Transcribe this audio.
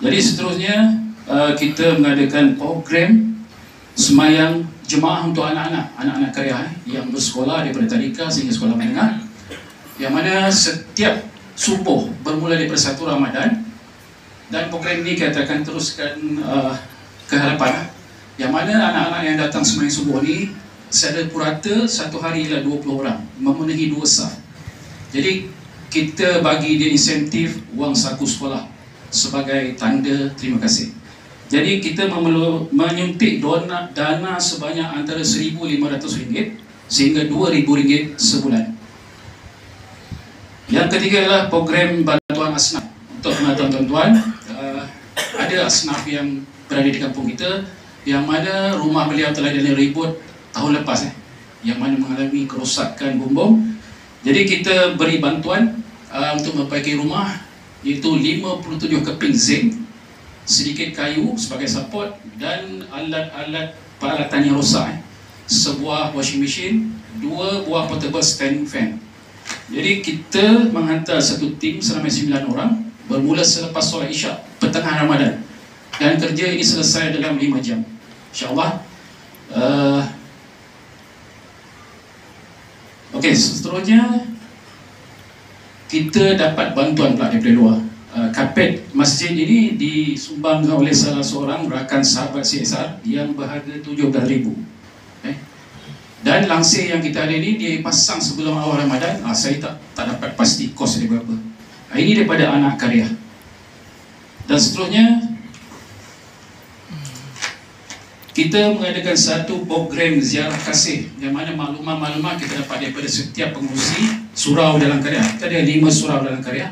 Jadi seterusnya kita mengadakan program semayang jemaah untuk anak-anak karya yang bersekolah daripada tadika sehingga sekolah menengah, yang mana setiap subuh bermula daripada 1 Ramadan, dan program ini kita akan teruskan ke hadapan, yang mana anak-anak yang datang semayang subuh ni secara purata satu hari ialah 20 orang, memenuhi 2 saf. Jadi kita bagi dia insentif wang saku sekolah sebagai tanda terima kasih. Jadi kita menyuntik dana sebanyak antara RM1,500 sehingga RM2,000 sebulan. Yang ketiga adalah program bantuan asnaf. Untuk pengetahuan tuan-tuan, ada asnaf yang berada di kampung kita yang mana rumah beliau telah diribut tahun lepas, yang mana mengalami kerosakan bumbung. Jadi kita beri bantuan untuk memperbaiki rumah, iaitu 57 keping zinc, sedikit kayu sebagai support, dan alat-alat peralatan yang rosak, sebuah washing machine, 2 buah portable stand fan. Jadi kita menghantar satu tim seramai 9 orang bermula selepas solat Isyak pertengahan Ramadan, dan kerja ini selesai dalam 5 jam insyaAllah. Okey, seterusnya kita dapat bantuan pula daripada luar. Kapet masjid ini disumbangkan oleh salah seorang rakan sahabat CSR yang berharga RM17,000. Dan langsir yang kita ada ni dia pasang sebelum awal Ramadan. Saya tak dapat pasti kos dia berapa. Ini daripada anak karya. Dan seterusnya kita mengadakan satu program ziarah kasih, yang mana maklumat-maklumat kita dapat daripada setiap pengurusi surau dalam karya. Kita ada 5 surau dalam karya.